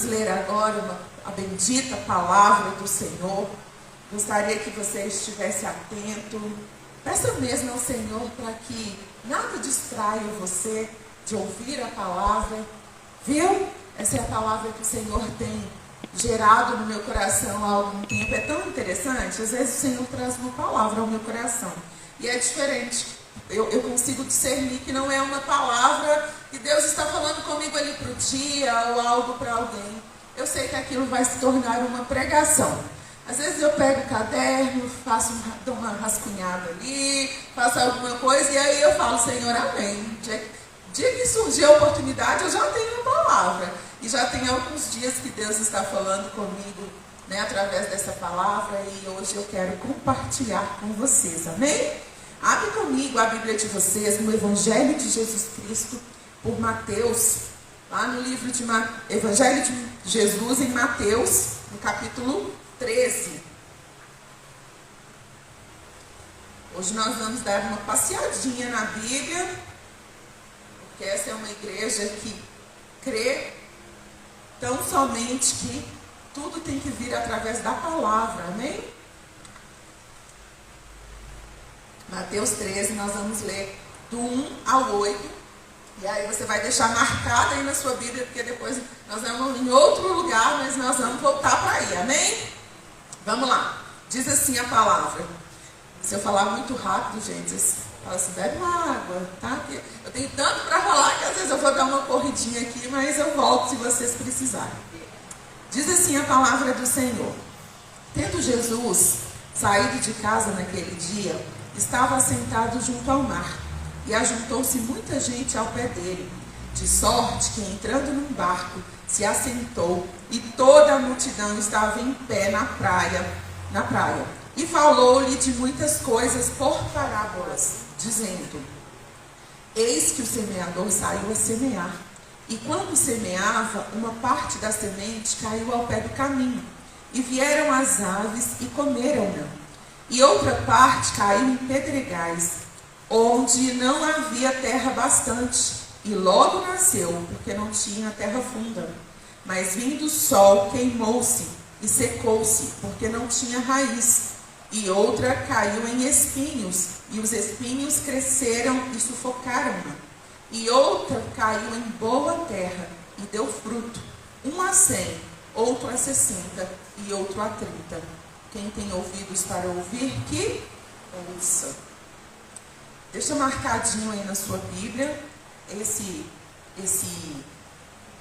ler agora a bendita palavra do Senhor. Gostaria que você estivesse atento. Peça mesmo ao Senhor para que nada distraia você de ouvir a palavra. Viu? Essa é a palavra que o Senhor tem gerado no meu coração há algum tempo. É tão interessante. Às vezes o Senhor traz uma palavra ao meu coração e é diferente. Eu consigo discernir que não é uma palavra que Deus está falando comigo ali para o dia ou algo para alguém. Eu sei que aquilo vai se tornar uma pregação. Às vezes eu pego o caderno, dou uma rascunhada ali, faço alguma coisa e aí eu falo, Senhor, amém. Dia que surgir a oportunidade, eu já tenho a palavra. E já tem alguns dias que Deus está falando comigo, né, através dessa palavra, e hoje eu quero compartilhar com vocês, amém? Abre comigo a Bíblia de vocês no Evangelho de Jesus Cristo por Mateus, lá no livro de Evangelho de Jesus em Mateus, no capítulo 13. Hoje nós vamos dar uma passeadinha na Bíblia, porque essa é uma igreja que crê tão somente que tudo tem que vir através da palavra, amém? Mateus 13, nós vamos ler do 1 ao 8. E aí você vai deixar marcado aí na sua Bíblia, porque depois nós vamos em outro lugar, mas nós vamos voltar para aí, amém? Vamos lá. Diz assim a palavra. Se eu falar muito rápido, gente, fala assim, bebe uma água, tá? Eu tenho tanto para falar que às vezes eu vou dar uma corridinha aqui, mas eu volto se vocês precisarem. Diz assim a palavra do Senhor. Tendo Jesus saído de casa naquele dia, estava assentado junto ao mar, e ajuntou-se muita gente ao pé dele, de sorte que, entrando num barco, se assentou, e toda a multidão estava em pé na praia, e falou-lhe de muitas coisas por parábolas, dizendo: Eis que o semeador saiu a semear, e quando semeava, uma parte da semente caiu ao pé do caminho, e vieram as aves e comeram-na. E outra parte caiu em pedregais, onde não havia terra bastante, e logo nasceu, porque não tinha terra funda. Mas vindo o sol, queimou-se e secou-se, porque não tinha raiz. E outra caiu em espinhos, e os espinhos cresceram e sufocaram-na. E outra caiu em boa terra, e deu fruto, um a 100, outro a 60, e outro a 30. Quem tem ouvidos para ouvir, que ouça. Deixa marcadinho aí na sua Bíblia esse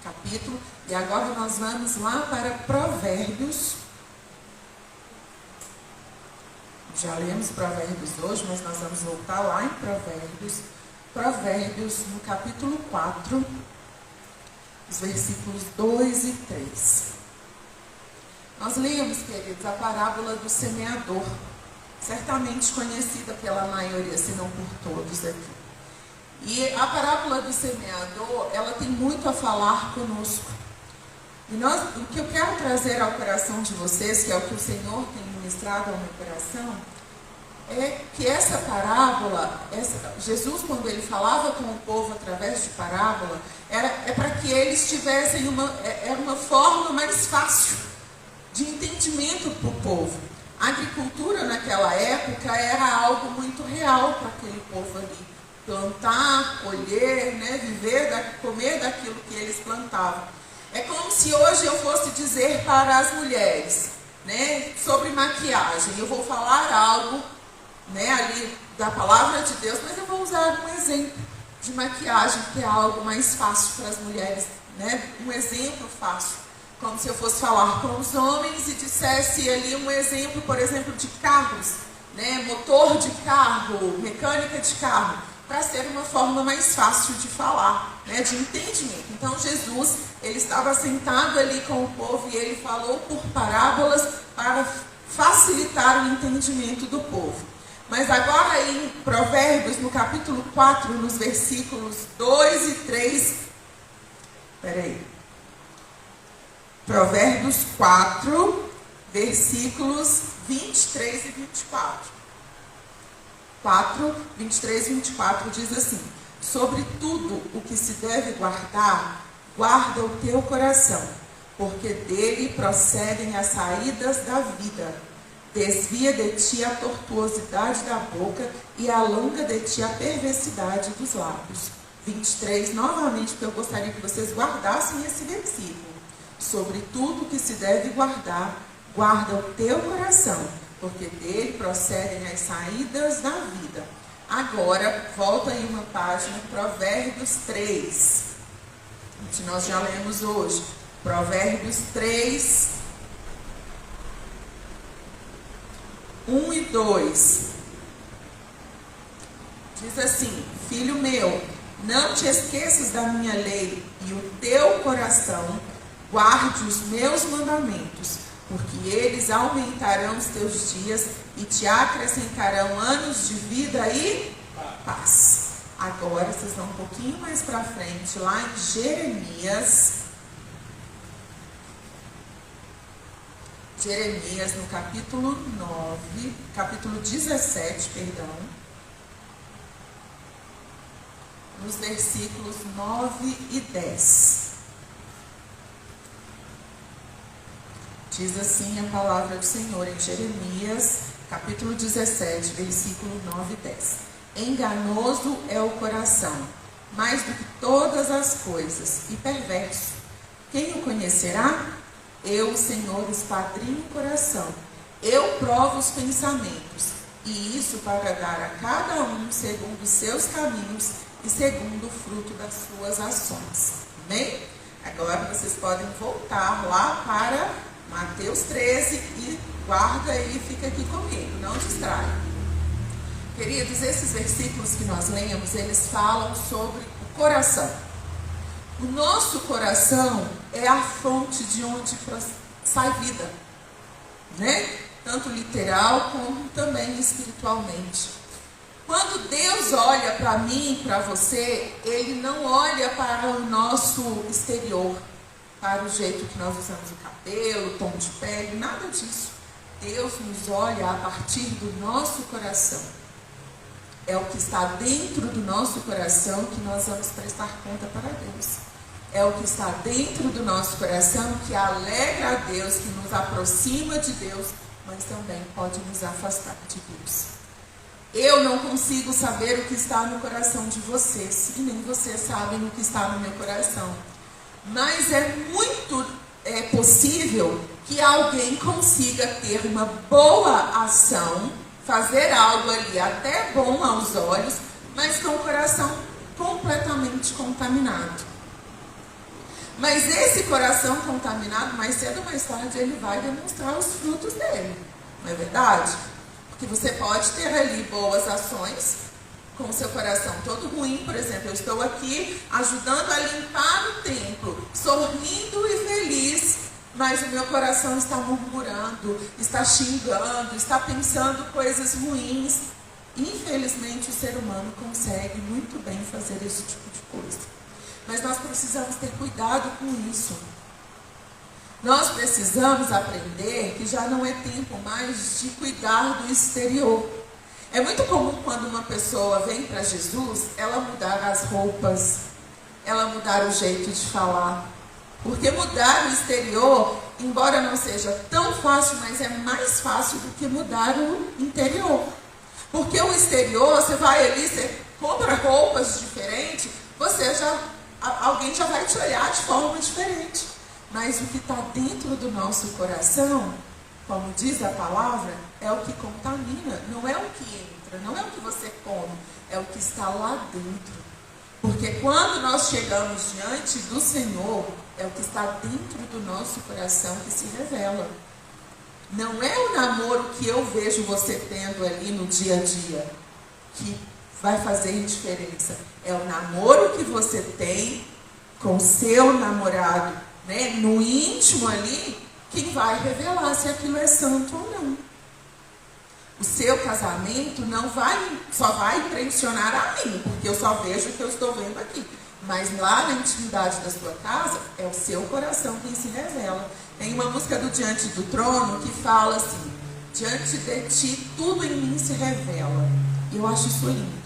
capítulo. E agora nós vamos lá para Provérbios. Já lemos Provérbios hoje, mas nós vamos voltar lá em Provérbios. Provérbios no capítulo 4, os versículos 2 e 3. Nós lemos, queridos, a parábola do semeador, certamente conhecida pela maioria, se não por todos aqui. E a parábola do semeador, ela tem muito a falar conosco. E o que eu quero trazer ao coração de vocês, que é o que o Senhor tem ministrado ao meu coração, é que essa parábola, Jesus, quando ele falava com o povo através de parábola, é para que eles tivessem uma forma mais fácil de entendimento para o povo. A agricultura naquela época era algo muito real para aquele povo ali. Plantar, colher, né, viver, comer daquilo que eles plantavam. É como se hoje eu fosse dizer para as mulheres, né, sobre maquiagem. Eu vou falar algo, né, ali da palavra de Deus, mas eu vou usar um exemplo de maquiagem, que é algo mais fácil para as mulheres, né, um exemplo fácil. Como se eu fosse falar com os homens e dissesse ali um exemplo, por exemplo, de carros, né? Motor de carro, mecânica de carro, para ser uma forma mais fácil de falar, né? De entendimento. Então Jesus, ele estava sentado ali com o povo e ele falou por parábolas para facilitar o entendimento do povo. Mas agora em Provérbios, no capítulo 4, nos versículos 2 e 3, Provérbios 4, versículos 23 e 24. 4, 23 e 24 diz assim: Sobre tudo o que se deve guardar, guarda o teu coração, porque dele procedem as saídas da vida. Desvia de ti a tortuosidade da boca e alonga de ti a perversidade dos lábios. 23, novamente, porque eu gostaria que vocês guardassem esse versículo. Sobre tudo que se deve guardar, guarda o teu coração, porque dele procedem as saídas da vida. Agora, volta aí uma página, Provérbios 3, que nós já lemos hoje. Provérbios 3, 1 e 2. Diz assim: filho meu, não te esqueças da minha lei, e o teu coração guarde os meus mandamentos, porque eles aumentarão os teus dias e te acrescentarão anos de vida e paz. Agora vocês vão um pouquinho mais para frente, lá em Jeremias, no capítulo 17, nos versículos 9 e 10. Diz assim a palavra do Senhor em Jeremias, capítulo 17, versículo 9 e 10. Enganoso é o coração, mais do que todas as coisas, e perverso. Quem o conhecerá? Eu, o Senhor, esquadrinho o coração. Eu provo os pensamentos, e isso para dar a cada um segundo os seus caminhos e segundo o fruto das suas ações. Amém? Agora vocês podem voltar lá para Mateus 13 e guarda aí e fica aqui comigo, não distrai. Queridos, esses versículos que nós lemos, eles falam sobre o coração. O nosso coração é a fonte de onde sai vida, né? Tanto literal como também espiritualmente. Quando Deus olha para mim, para você, Ele não olha para o nosso exterior, para o jeito que nós usamos o cabelo, o tom de pele, nada disso. Deus nos olha a partir do nosso coração. É o que está dentro do nosso coração que nós vamos prestar conta para Deus. É o que está dentro do nosso coração que alegra a Deus, que nos aproxima de Deus, mas também pode nos afastar de Deus. Eu não consigo saber o que está no coração de vocês, e nem vocês sabem o que está no meu coração. Mas é muito possível que alguém consiga ter uma boa ação, fazer algo ali até bom aos olhos, mas com o coração completamente contaminado. Mas esse coração contaminado, mais cedo ou mais tarde, ele vai demonstrar os frutos dele. Não é verdade? Porque você pode ter ali boas ações, com o seu coração todo ruim. Por exemplo, eu estou aqui ajudando a limpar o templo, sorrindo e feliz, mas o meu coração está murmurando, está xingando, está pensando coisas ruins. Infelizmente, o ser humano consegue muito bem fazer esse tipo de coisa. Mas nós precisamos ter cuidado com isso. Nós precisamos aprender que já não é tempo mais de cuidar do exterior. É muito comum quando uma pessoa vem para Jesus, ela mudar as roupas, ela mudar o jeito de falar. Porque mudar o exterior, embora não seja tão fácil, mas é mais fácil do que mudar o interior. Porque o exterior, você vai ali, você compra roupas diferentes, alguém já vai te olhar de forma diferente. Mas o que está dentro do nosso coração, como diz a palavra, é o que contamina. Não é o que entra, não é o que você come, é o que está lá dentro. Porque quando nós chegamos diante do Senhor, é o que está dentro do nosso coração que se revela. Não é o namoro que eu vejo você tendo ali no dia a dia que vai fazer diferença. É o namoro que você tem com o seu namorado, né, no íntimo ali, que vai revelar se aquilo é santo ou não. O seu casamento só vai impressionar a mim, porque eu só vejo o que eu estou vendo aqui. Mas lá na intimidade da sua casa, é o seu coração quem se revela. Tem uma música do Diante do Trono que fala assim: diante de ti tudo em mim se revela. E eu acho isso lindo.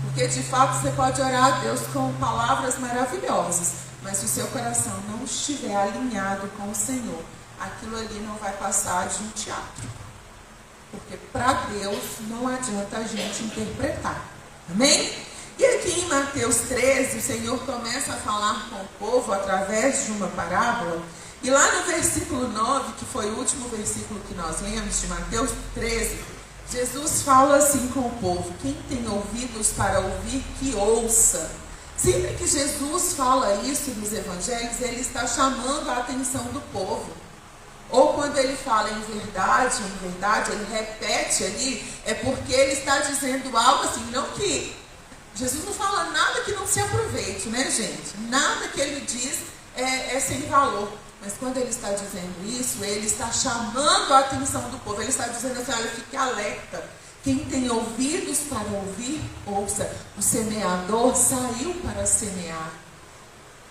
Porque de fato você pode orar a Deus com palavras maravilhosas, Mas se o seu coração não estiver alinhado com o Senhor, aquilo ali não vai passar de um teatro. Porque para Deus não adianta a gente interpretar. Amém? E aqui em Mateus 13, o Senhor começa a falar com o povo através de uma parábola. E lá no versículo 9, que foi o último versículo que nós lemos de Mateus 13, Jesus fala assim com o povo: quem tem ouvidos para ouvir, que ouça. Sempre que Jesus fala isso nos evangelhos, ele está chamando a atenção do povo. Ou quando ele fala em verdade, ele repete ali, é porque ele está dizendo algo assim, não que... Jesus não fala nada que não se aproveite, né, gente? Nada que ele diz é sem valor. Mas quando ele está dizendo isso, ele está chamando a atenção do povo. Ele está dizendo assim, olha, fique alerta. Quem tem ouvidos para ouvir, ouça. O semeador saiu para semear.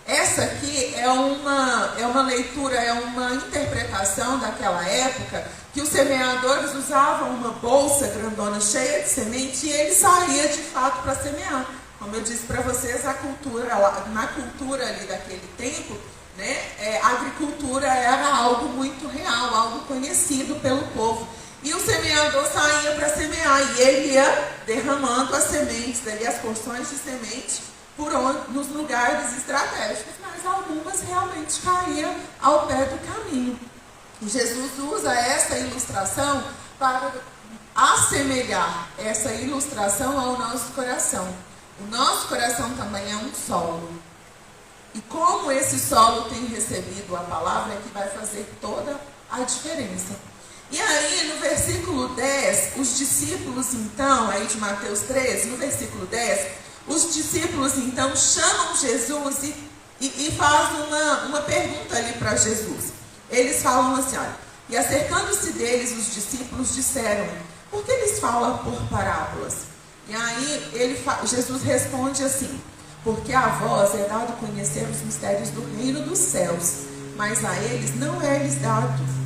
Essa aqui é uma leitura, é uma interpretação daquela época, que os semeadores usavam uma bolsa grandona cheia de semente e ele saía de fato para semear. Como eu disse para vocês, na cultura ali daquele tempo, né, a agricultura era algo muito real, algo conhecido pelo povo. E o semeador saía para semear e ele ia derramando as sementes, ali, as porções de semente, nos lugares estratégicos, mas algumas realmente caíam ao pé do caminho. E Jesus usa essa ilustração para assemelhar essa ilustração ao nosso coração. O nosso coração também é um solo. E como esse solo tem recebido a palavra, é que vai fazer toda a diferença. E aí, no versículo 10, os discípulos, então, aí de Mateus 13, no versículo 10, os discípulos, então, chamam Jesus e fazem uma pergunta ali para Jesus. Eles falam assim, olha, e acercando-se deles, os discípulos disseram, por que eles falam por parábolas? E aí, Jesus responde assim, porque a vós é dado conhecer os mistérios do reino dos céus, mas a eles não é lhes dado.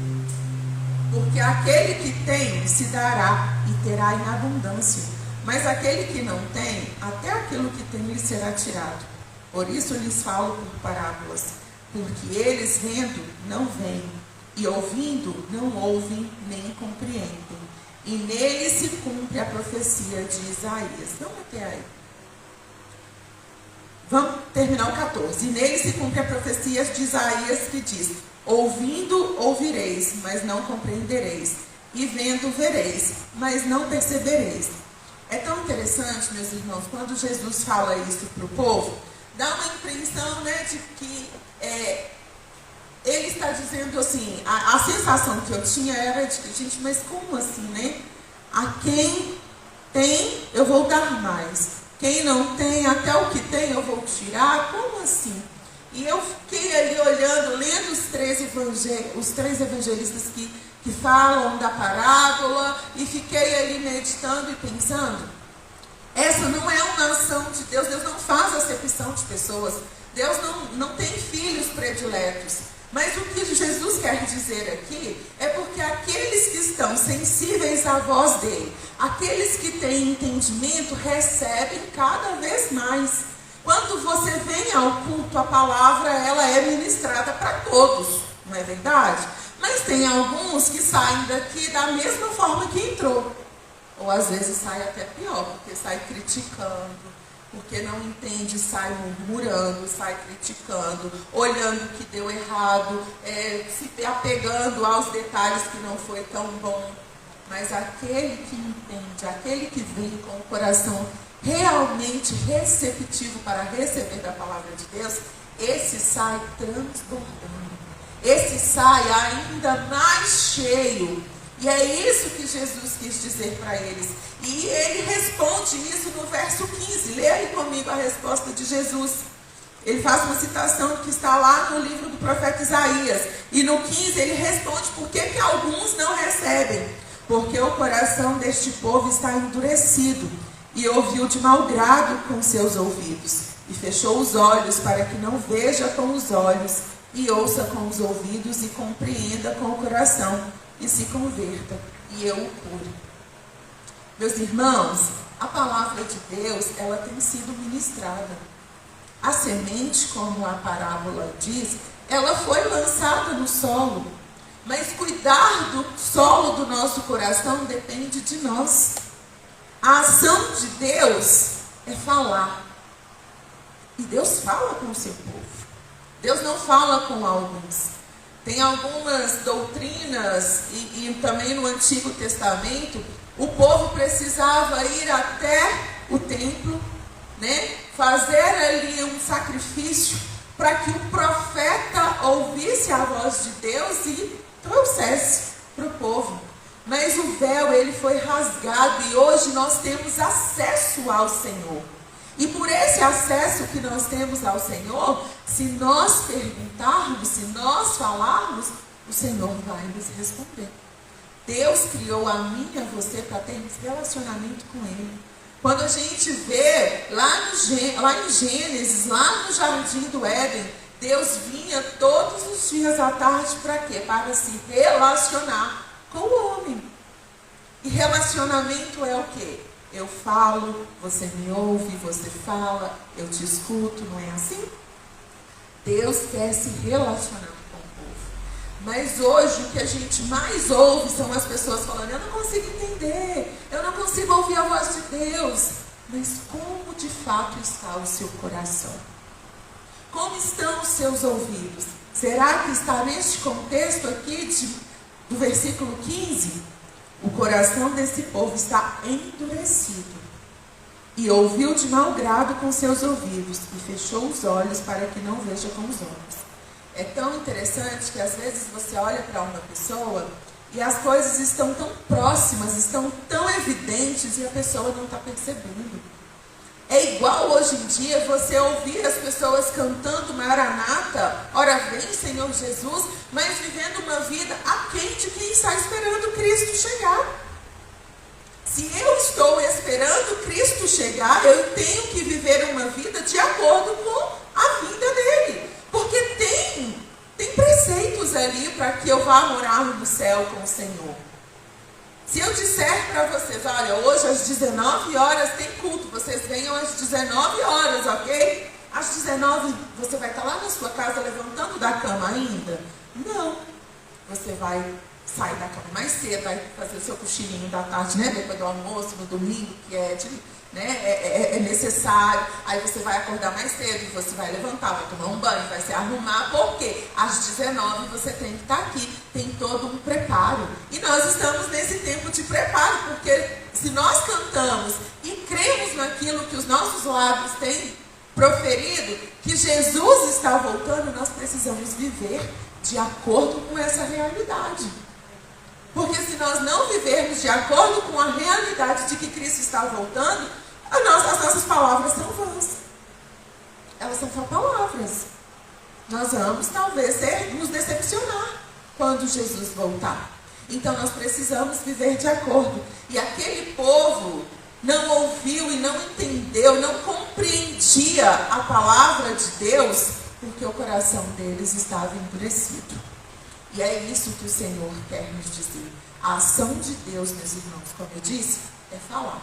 Porque aquele que tem se dará e terá em abundância. Mas aquele que não tem, até aquilo que tem lhe será tirado. Por isso lhes falo por parábolas. Porque eles vendo, não veem. E ouvindo, não ouvem, nem compreendem. E nele se cumpre a profecia de Isaías. Vamos até aí. Vamos terminar o 14. E nele se cumpre a profecia de Isaías que diz, ouvindo, ouvireis, mas não compreendereis. E vendo, vereis, mas não percebereis. É tão interessante, meus irmãos, quando Jesus fala isso para o povo, dá uma impressão, né, de que ele está dizendo assim, a sensação que eu tinha era de que, gente, mas como assim, né? A quem tem, eu vou dar mais. Quem não tem, até o que tem, eu vou tirar. Como assim? E eu fiquei ali olhando, lendo os três evangelistas que falam da parábola, e fiquei ali meditando e pensando, essa não é uma ação de Deus. Deus não faz acepção de pessoas, Deus não tem filhos prediletos, mas o que Jesus quer dizer aqui é porque aqueles que estão sensíveis à voz dele, aqueles que têm entendimento, recebem cada vez mais. Quando você vem ao culto, a palavra ela é ministrada para todos, não é verdade? Mas tem alguns que saem daqui da mesma forma que entrou. Ou às vezes sai até pior, porque sai criticando, porque não entende, sai murmurando, sai criticando, olhando o que deu errado, se apegando aos detalhes que não foi tão bom. Mas aquele que entende, aquele que vem com o coração realmente receptivo para receber da palavra de Deus, esse sai transbordando. Esse sai ainda mais cheio. E é isso que Jesus quis dizer para eles. E ele responde isso no verso 15. Leia aí comigo a resposta de Jesus. Ele faz uma citação que está lá no livro do profeta Isaías. E no 15 ele responde por que alguns não recebem. Porque o coração deste povo está endurecido. E ouviu de mau grado com seus ouvidos. E fechou os olhos para que não veja com os olhos. E ouça com os ouvidos e compreenda com o coração e se converta, e eu o cure. Meus irmãos, a palavra de Deus, ela tem sido ministrada. A semente, como a parábola diz, ela foi lançada no solo. Mas cuidar do solo do nosso coração depende de nós. A ação de Deus é falar. E Deus fala com o seu povo. Deus não fala com alguns. Tem algumas doutrinas, e também no Antigo Testamento, o povo precisava ir até o templo, né, fazer ali um sacrifício para que o profeta ouvisse a voz de Deus e trouxesse para o povo. Mas o véu, ele foi rasgado e hoje nós temos acesso ao Senhor. E por esse acesso que nós temos ao Senhor, se nós perguntarmos, se nós falarmos, o Senhor vai nos responder. Deus criou a mim e a você para termos relacionamento com Ele. Quando a gente vê lá em Gênesis, lá no Jardim do Éden, Deus vinha todos os dias à tarde para quê? Para se relacionar com o homem. E relacionamento é o quê? Eu falo, você me ouve, você fala, eu te escuto, não é assim? Deus quer se relacionar com o povo. Mas hoje o que a gente mais ouve são as pessoas falando, eu não consigo entender, eu não consigo ouvir a voz de Deus. Mas como de fato está o seu coração? Como estão os seus ouvidos? Será que está neste contexto aqui do versículo 15? O coração desse povo está endurecido. E ouviu de mau grado com seus ouvidos, e fechou os olhos para que não veja com os olhos. É tão interessante que às vezes você olha para uma pessoa e as coisas estão tão próximas, estão tão evidentes e a pessoa não está percebendo. É igual hoje em dia você ouvir as pessoas cantando Maranata, ora vem Senhor Jesus, mas vivendo uma vida aquém de quem está esperando Cristo chegar. Se eu estou esperando Cristo chegar, eu tenho que viver uma vida de acordo com a vinda dele. Porque tem preceitos ali para que eu vá morar no céu com o Senhor. Se eu disser para vocês, olha, hoje às 19 horas tem culto, vocês venham às 19 horas, ok? Às 19 você vai estar lá na sua casa levantando da cama ainda? Não. Você vai sair da cama mais cedo, vai fazer o seu cochilinho da tarde, né? Depois do almoço, no domingo, que é necessário. Aí você vai acordar mais cedo, você vai levantar, vai tomar um banho, vai se arrumar, porque às 19 você tem que estar aqui, tem todo um preparo. E nós estamos nesse tempo de preparo, porque se nós cantamos e cremos naquilo que os nossos lábios têm proferido, que Jesus está voltando, nós precisamos viver de acordo com essa realidade. Porque se nós não vivermos de acordo com a realidade de que Cristo está voltando, as nossas palavras são vãs. Elas são só palavras. Nós vamos talvez nos decepcionar quando Jesus voltar. Então nós precisamos viver de acordo. E aquele povo não ouviu e não entendeu, não compreendia a palavra de Deus, porque o coração deles estava endurecido. E é isso que o Senhor quer nos dizer. A ação de Deus, meus irmãos, como eu disse, é falar.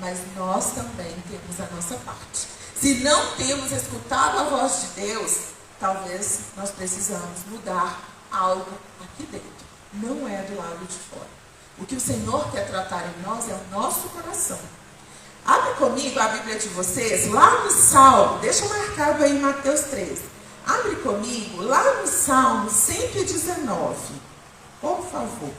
Mas nós também temos a nossa parte. Se não temos escutado a voz de Deus, talvez nós precisamos mudar algo aqui dentro. Não é do lado de fora. O que o Senhor quer tratar em nós é o nosso coração. Abre comigo a Bíblia de vocês, lá no Salmo, deixa marcado aí em Mateus 13. Abre comigo, lá no Salmo 119, por favor.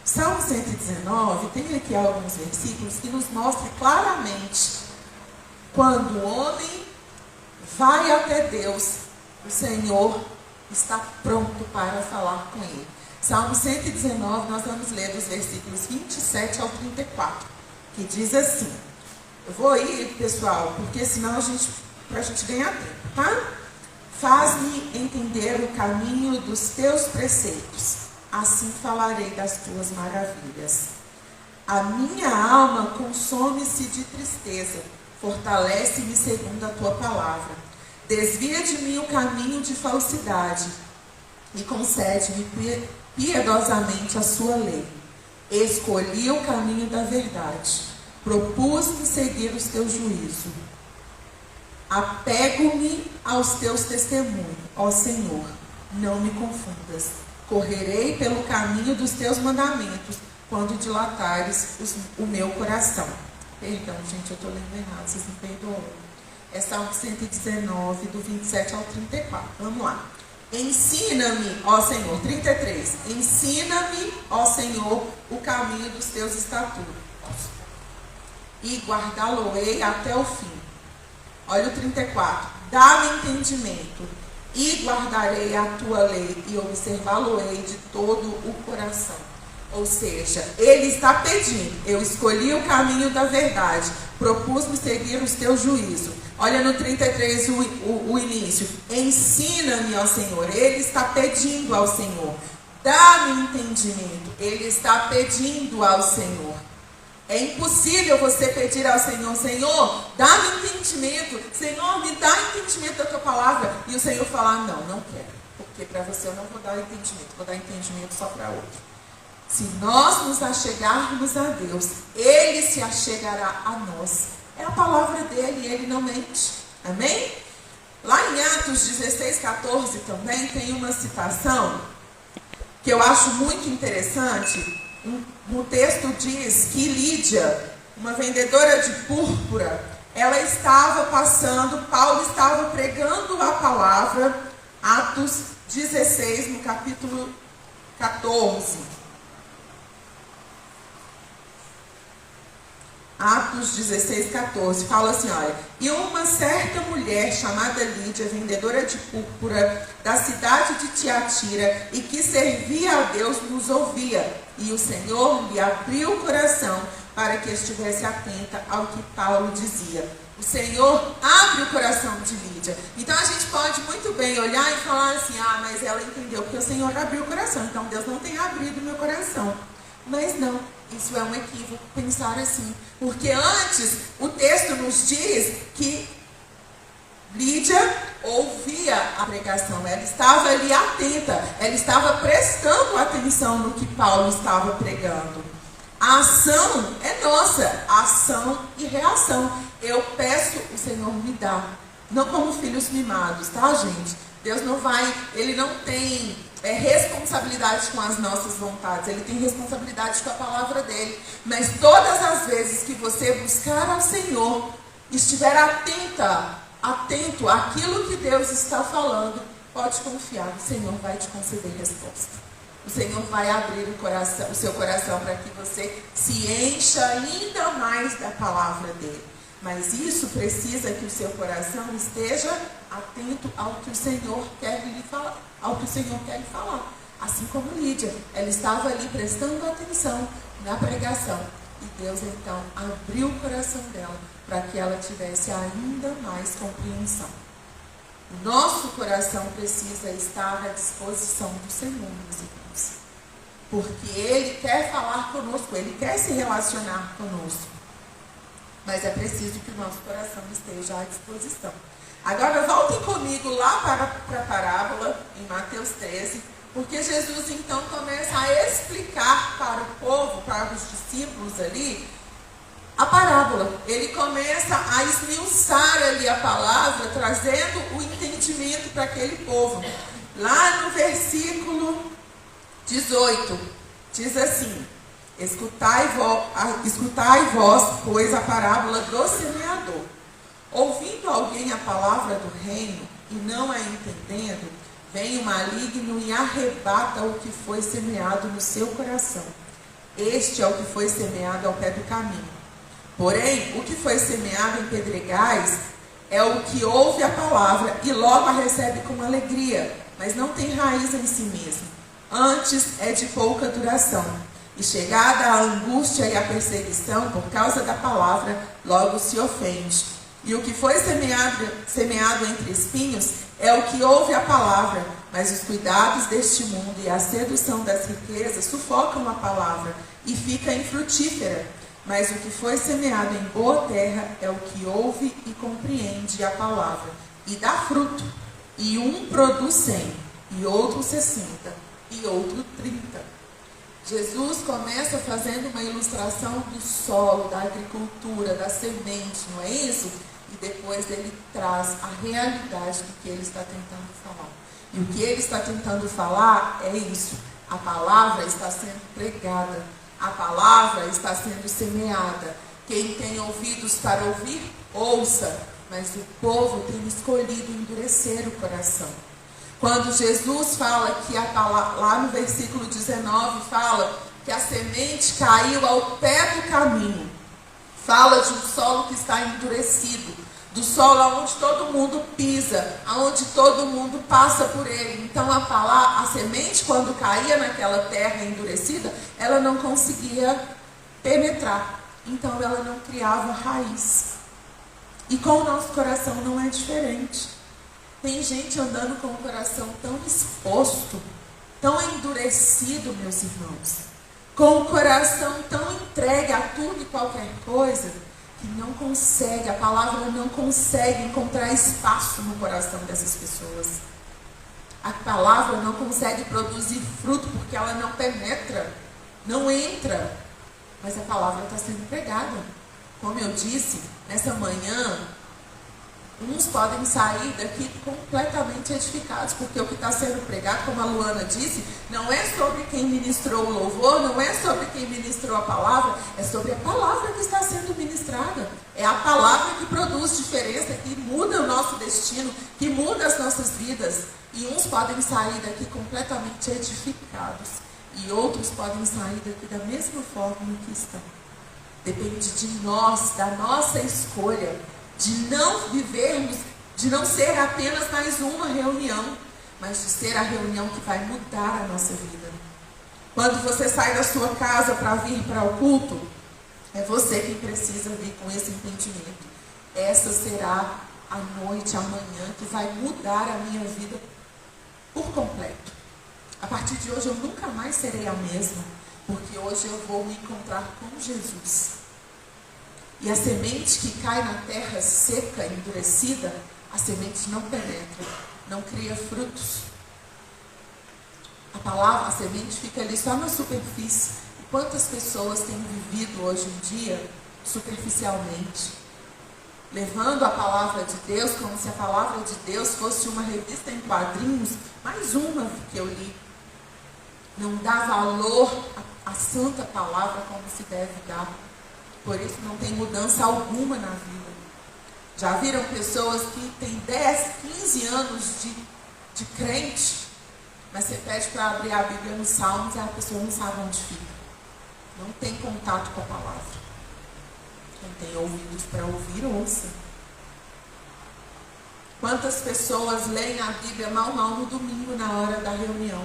Salmo 119, tem aqui alguns versículos que nos mostram claramente quando o homem vai até Deus, o Senhor está pronto para falar com ele. Salmo 119, nós vamos ler dos versículos 27 ao 34, que diz assim. Eu vou ir, pessoal, porque senão para a gente ganhar tempo, tá? Faz-me entender o caminho dos teus preceitos, assim falarei das tuas maravilhas. A minha alma consome-se de tristeza, fortalece-me segundo a tua palavra. Desvia de mim o caminho de falsidade e concede-me piedosamente a sua lei. Escolhi o caminho da verdade, propus-me seguir os teus juízos. Apego-me aos teus testemunhos, ó Senhor, não me confundas. Correrei pelo caminho dos teus mandamentos, quando dilatares o meu coração. Perdão, gente, eu estou lendo errado, vocês me perdoam. É Salmo 119, do 27 ao 34. Vamos lá. Ensina-me, ó Senhor, 33. Ensina-me, ó Senhor, o caminho dos teus estatutos, e guardá-lo-ei até o fim. Olha o 34. Dá-me entendimento, e guardarei a tua lei, e observá-lo-ei de todo o coração. Ou seja, ele está pedindo: eu escolhi o caminho da verdade, propus-me seguir os teus juízos. Olha no 33 o início. Ensina-me, ó Senhor. Ele está pedindo ao Senhor. Dá-me entendimento. Ele está pedindo ao Senhor. É impossível você pedir ao Senhor: Senhor, dá-me entendimento. Senhor, me dá entendimento da tua palavra. E o Senhor falar: não quero. Porque para você eu não vou dar entendimento. Vou dar entendimento só para outro. Se nós nos achegarmos a Deus, Ele se achegará a nós. É a palavra dele, ele não mente. Amém? Lá em Atos 16, 14 também tem uma citação que eu acho muito interessante. No texto diz que Lídia, uma vendedora de púrpura, ela estava passando, Paulo estava pregando a palavra, Atos 16, no capítulo 14. Atos 16, 14, fala assim, olha: e uma certa mulher chamada Lídia, vendedora de púrpura, da cidade de Tiatira, e que servia a Deus, nos ouvia. E o Senhor lhe abriu o coração para que estivesse atenta ao que Paulo dizia. O Senhor abre o coração de Lídia. Então a gente pode muito bem olhar e falar assim: mas ela entendeu porque o Senhor abriu o coração, então Deus não tem abrido o meu coração. Mas não, isso é um equívoco pensar assim, porque antes o texto nos diz que Lídia ouvia a pregação, ela estava ali atenta, ela estava prestando atenção no que Paulo estava pregando. A ação é nossa, ação e reação. Eu peço, o Senhor me dá, não como filhos mimados, tá, gente? Deus não vai, Ele não tem responsabilidade com as nossas vontades, Ele tem responsabilidade com a palavra dEle. Mas todas as vezes que você buscar ao Senhor, estiver atento àquilo que Deus está falando, pode confiar, o Senhor vai te conceder resposta. O Senhor vai abrir o seu coração para que você se encha ainda mais da palavra dEle. Mas isso precisa que o seu coração esteja atento ao que o Senhor quer lhe falar, Assim como Lídia, ela estava ali prestando atenção na pregação. E Deus então abriu o coração dela para que ela tivesse ainda mais compreensão. O nosso coração precisa estar à disposição do Senhor, meus irmãos. Porque Ele quer falar conosco, Ele quer se relacionar conosco. Mas é preciso que o nosso coração esteja à disposição. Agora voltem comigo lá para a parábola, em Mateus 13, porque Jesus então começa a explicar para o povo, para os discípulos ali, a parábola. Ele começa a esmiuçar ali a palavra, trazendo o entendimento para aquele povo. Lá no versículo 18, diz assim: Escutai vós, pois, a parábola do semeador. Ouvindo alguém a palavra do reino e não a entendendo, vem o maligno e arrebata o que foi semeado no seu coração. Este é o que foi semeado ao pé do caminho. Porém, o que foi semeado em pedregais é o que ouve a palavra e logo a recebe com alegria, mas não tem raiz em si mesmo. Antes é de pouca duração. E chegada a angústia e a perseguição por causa da palavra, logo se ofende. E o que foi semeado entre espinhos é o que ouve a palavra, mas os cuidados deste mundo e a sedução das riquezas sufocam a palavra e fica infrutífera. Mas o que foi semeado em boa terra é o que ouve e compreende a palavra e dá fruto. E um produz 100, e outro 60, e outro 30. Jesus começa fazendo uma ilustração do solo, da agricultura, da semente, não é isso? e depois ele traz a realidade do que ele está tentando falar. E o que ele está tentando falar é isso. A palavra está sendo pregada. A palavra está sendo semeada. Quem tem ouvidos para ouvir, ouça. Mas o povo tem escolhido endurecer o coração. Quando Jesus fala que a palavra, lá no versículo 19, fala que a semente caiu ao pé do caminho. Fala de um solo que está endurecido. Do solo onde todo mundo pisa, onde todo mundo passa por ele. Então a semente, quando caía naquela terra endurecida, ela não conseguia penetrar. Então ela não criava raiz. E com o nosso coração não é diferente. Tem gente andando com o coração tão exposto, tão endurecido, meus irmãos, com o coração tão entregue a tudo e qualquer coisa, que não consegue, a palavra não consegue encontrar espaço no coração dessas pessoas. A palavra não consegue produzir fruto porque ela não penetra, não entra. Mas a palavra está sendo pregada. Como eu disse, nessa manhã, uns podem sair daqui completamente edificados, porque o que está sendo pregado, como a Luana disse, não é sobre quem ministrou o louvor, não é sobre quem ministrou a palavra, é sobre a palavra que está sendo ministrada. É a palavra que produz diferença, que muda o nosso destino, que muda as nossas vidas. E uns podem sair daqui completamente edificados, e outros podem sair daqui da mesma forma que estão. Depende de nós, da nossa escolha, de não vivermos, de não ser apenas mais uma reunião, mas de ser a reunião que vai mudar a nossa vida. Quando você sai da sua casa para vir para o culto, é você quem precisa vir com esse entendimento. Essa será a noite, amanhã, que vai mudar a minha vida por completo. A partir de hoje eu nunca mais serei a mesma, porque hoje eu vou me encontrar com Jesus. E a semente que cai na terra seca, endurecida, a semente não penetra, não cria frutos. A palavra, a semente fica ali só na superfície. E quantas pessoas têm vivido hoje em dia superficialmente, levando a palavra de Deus como se a palavra de Deus fosse uma revista em quadrinhos, mais uma que eu li. Não dá valor à santa palavra como se deve dar. Por isso não tem mudança alguma na vida. Já viram pessoas que têm 10, 15 anos de crente, mas você pede para abrir a Bíblia nos Salmos e a pessoa não sabe onde fica. Não tem contato com a palavra. Quem tem ouvidos para ouvir, ouça. Quantas pessoas leem a Bíblia mal no domingo, na hora da reunião?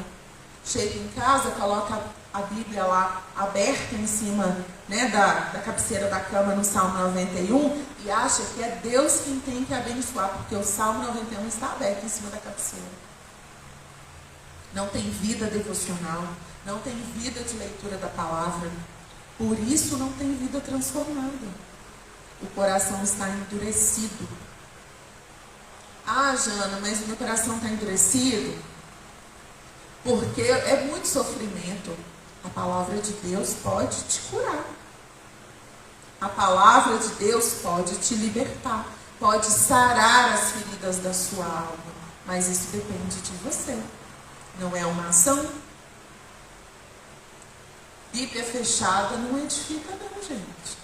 Chega em casa, coloca a Bíblia lá aberta em cima, né, da cabeceira da cama no Salmo 91 e acha que é Deus quem tem que abençoar, porque o Salmo 91 está aberto em cima da cabeceira. Não tem vida devocional, não tem vida de leitura da palavra, por isso não tem vida transformada. O coração está endurecido. Ah, Jana, mas o meu coração está endurecido porque é muito sofrimento. A palavra de Deus pode te curar. A palavra de Deus pode te libertar. Pode sarar as feridas da sua alma. Mas isso depende de você. Não é uma ação. Bíblia fechada não edifica não, gente.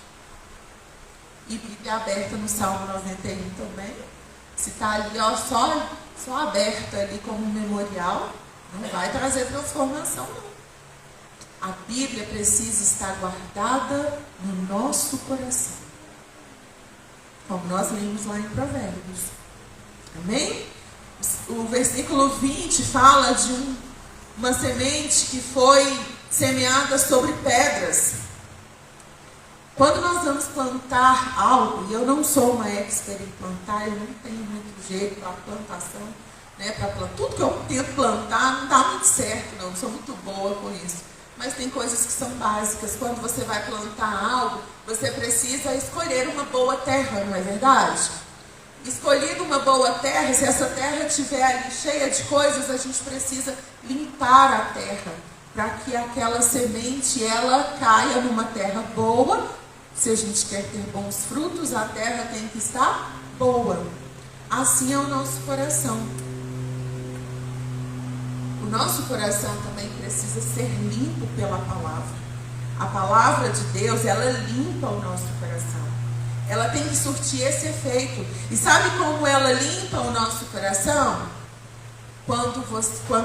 E Bíblia aberta no Salmo 91 também. Se está ali ó, só aberta ali como um memorial, não vai trazer transformação não. A Bíblia precisa estar guardada no nosso coração. Como nós lemos lá em Provérbios. Amém? O versículo 20 fala de uma semente que foi semeada sobre pedras. Quando nós vamos plantar algo, e eu não sou uma expert em plantar, eu não tenho muito jeito para plantação, né, para plantar. Tudo que eu tento plantar não dá muito certo, não sou muito boa com isso. Mas tem coisas que são básicas. Quando você vai plantar algo, você precisa escolher uma boa terra, não é verdade? Escolhendo uma boa terra, se essa terra estiver ali cheia de coisas, a gente precisa limpar a terra, para que aquela semente ela caia numa terra boa. Se a gente quer ter bons frutos, a terra tem que estar boa. Assim é o nosso coração. O nosso coração também precisa ser limpo pela palavra. A palavra de Deus, ela limpa o nosso coração. Ela tem que surtir esse efeito. E sabe como ela limpa o nosso coração? Quando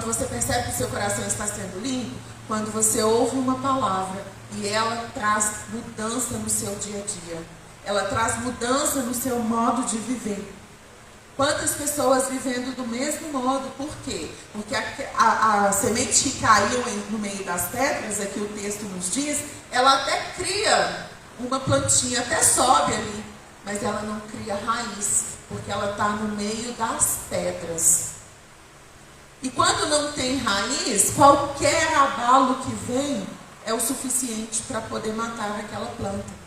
você percebe que o seu coração está sendo limpo, quando você ouve uma palavra e ela traz mudança no seu dia a dia. Ela traz mudança no seu modo de viver. Quantas pessoas vivendo do mesmo modo? Por quê? Porque a semente que caiu no meio das pedras, aqui o texto nos diz, ela até cria uma plantinha, até sobe ali, mas ela não cria raiz, porque ela está no meio das pedras. E quando não tem raiz, qualquer abalo que vem é o suficiente para poder matar aquela planta.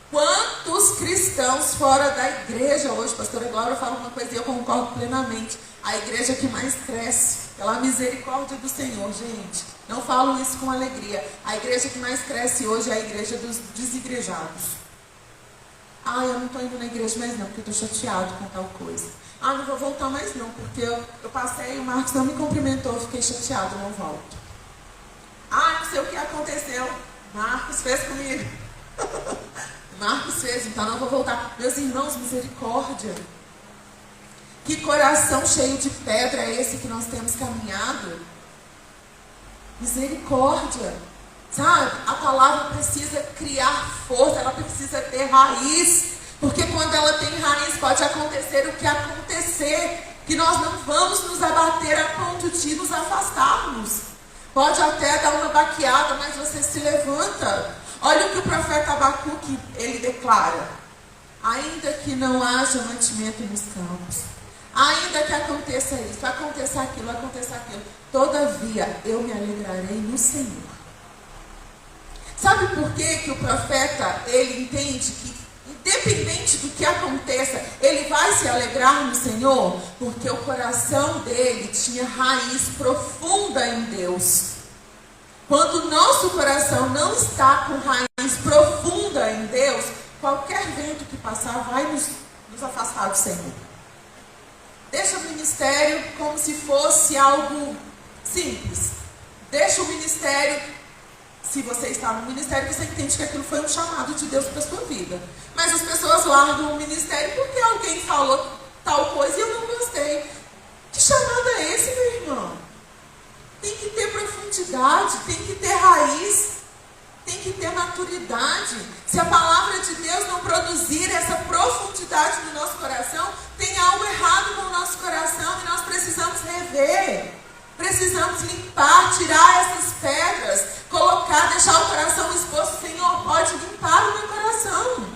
Quantos cristãos fora da igreja hoje, pastora Glória fala uma coisa e eu concordo plenamente, a igreja que mais cresce, pela misericórdia do Senhor, gente, não falo isso com alegria, a igreja que mais cresce hoje é a igreja dos desigrejados. Eu não estou indo na igreja mais não, porque eu estou chateado com tal coisa. Não vou voltar mais não, porque eu passei e o Marcos não me cumprimentou, fiquei chateado, não volto. Não sei o que aconteceu, Marcos fez comigo. Marcos fez, então não vou voltar. Meus irmãos, misericórdia. Que coração cheio de pedra é esse que nós temos caminhado? Misericórdia. Sabe? A palavra precisa criar força, ela precisa ter raiz. Porque quando ela tem raiz, pode acontecer o que acontecer. Que nós não vamos nos abater a ponto de nos afastarmos. Pode até dar uma baqueada, mas você se levanta. Olha o que o profeta Abacuque, ele declara. Ainda que não haja mantimento nos campos, ainda que aconteça isso, aconteça aquilo, todavia eu me alegrarei no Senhor. Sabe por que o profeta, ele entende que independente do que aconteça, ele vai se alegrar no Senhor? Porque o coração dele tinha raiz profunda em Deus. Quando o nosso coração não está com raiz profunda em Deus, qualquer vento que passar vai nos afastar do Senhor. Deixa o ministério como se fosse algo simples. Deixa o ministério, se você está no ministério, você entende que aquilo foi um chamado de Deus para a sua vida. Mas as pessoas largam o ministério porque alguém falou tal coisa e eu não gostei. Que chamado é esse, meu irmão? Tem que ter profundidade, tem que ter raiz, tem que ter maturidade. Se a palavra de Deus não produzir essa profundidade no nosso coração, tem algo errado com o nosso coração e nós precisamos rever. Precisamos limpar, tirar essas pedras, colocar, deixar o coração exposto. Senhor, pode limpar o meu coração.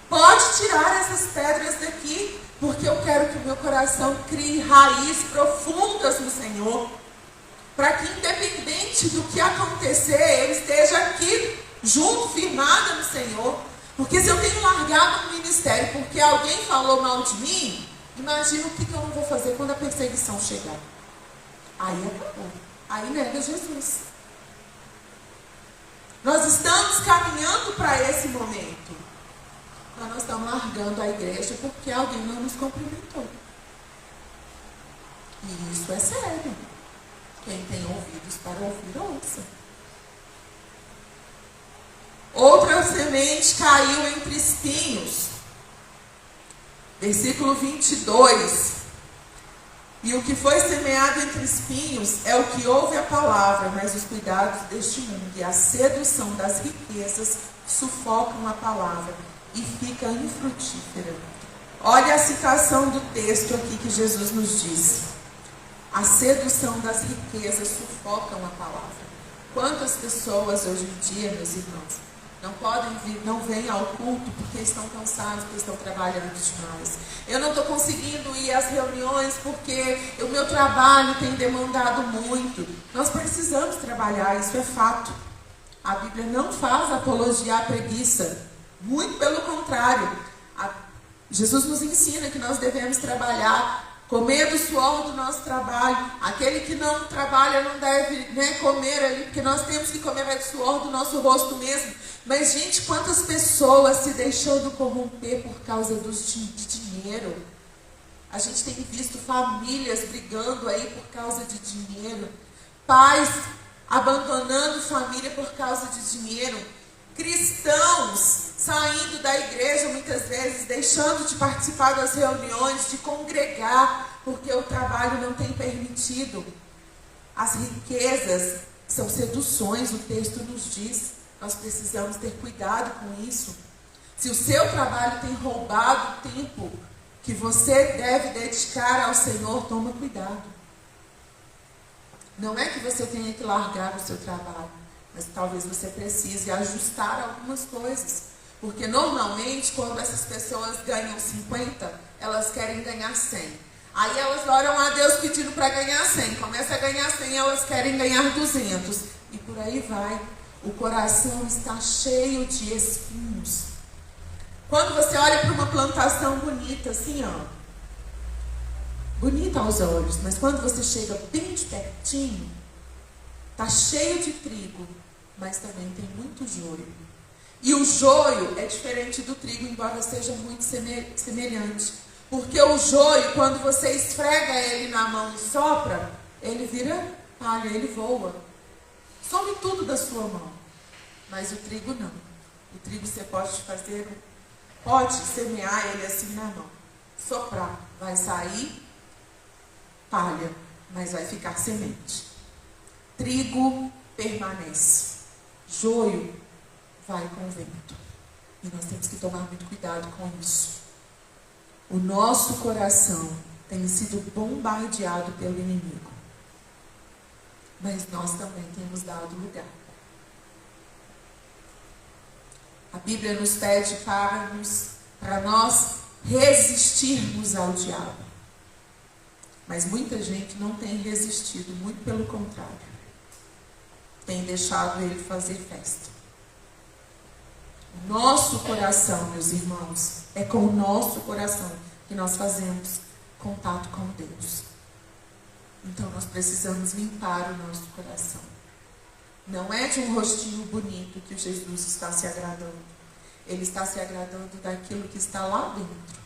Pode tirar essas pedras daqui, porque eu quero que o meu coração crie raízes profundas no Senhor. Para que independente do que acontecer, eu esteja aqui junto, firmada no Senhor. Porque se eu tenho largado o ministério porque alguém falou mal de mim, imagina o que eu não vou fazer quando a perseguição chegar. Aí acabou. Aí nega Jesus. Nós estamos caminhando para esse momento. Mas nós estamos largando a igreja porque alguém não nos cumprimentou. E isso é sério. Quem tem ouvidos para ouvir, ouça. Outra semente caiu entre espinhos. Versículo 22. E o que foi semeado entre espinhos é o que ouve a palavra, mas os cuidados deste mundo e a sedução das riquezas sufocam a palavra e fica infrutífera. Olha a citação do texto aqui que Jesus nos diz. A sedução das riquezas sufocam a palavra. Quantas pessoas hoje em dia, meus irmãos, não podem vir, não vêm ao culto porque estão cansados, porque estão trabalhando demais. Eu não estou conseguindo ir às reuniões porque o meu trabalho tem demandado muito. Nós precisamos trabalhar, isso é fato. A Bíblia não faz apologia à preguiça. Muito pelo contrário. Jesus nos ensina que nós devemos trabalhar Comer do suor do nosso trabalho. Aquele que não trabalha não deve, comer ali, porque nós temos que comer do suor do nosso rosto mesmo. Mas, gente, quantas pessoas se deixando corromper por causa de dinheiro? A gente tem visto famílias brigando aí por causa de dinheiro. Pais abandonando família por causa de dinheiro. Cristãos saindo da igreja muitas vezes, deixando de participar das reuniões, de congregar, porque o trabalho não tem permitido. As riquezas são seduções, o texto nos diz. Nós precisamos ter cuidado com isso. Se o seu trabalho tem roubado o tempo que você deve dedicar ao Senhor, toma cuidado. Não é que você tenha que largar o seu trabalho, mas talvez você precise ajustar algumas coisas. Porque normalmente, quando essas pessoas ganham 50, elas querem ganhar 100. Aí elas oram a Deus pedindo para ganhar 100. Começa a ganhar 100, elas querem ganhar 200. E por aí vai. O coração está cheio de espinhos. Quando você olha para uma plantação bonita, assim, bonita aos olhos, mas quando você chega bem de pertinho, está cheio de trigo, mas também tem muito joio. E o joio é diferente do trigo, embora seja muito semelhante. Porque o joio, quando você esfrega ele na mão e sopra, ele vira palha, ele voa. Some tudo da sua mão. Mas o trigo não. O trigo você pode semear ele assim na mão. Soprar, vai sair palha, mas vai ficar semente. Trigo permanece. Joio vai com o vento. E nós temos que tomar muito cuidado com isso. O nosso coração tem sido bombardeado pelo inimigo. Mas nós também temos dado lugar. A Bíblia nos pede para nós resistirmos ao diabo. Mas muita gente não tem resistido, muito pelo contrário. Tem deixado ele fazer festa. O nosso coração, meus irmãos, é com o nosso coração que nós fazemos contato com Deus. Então nós precisamos limpar o nosso coração. Não é de um rostinho bonito que Jesus está se agradando. Ele está se agradando daquilo que está lá dentro.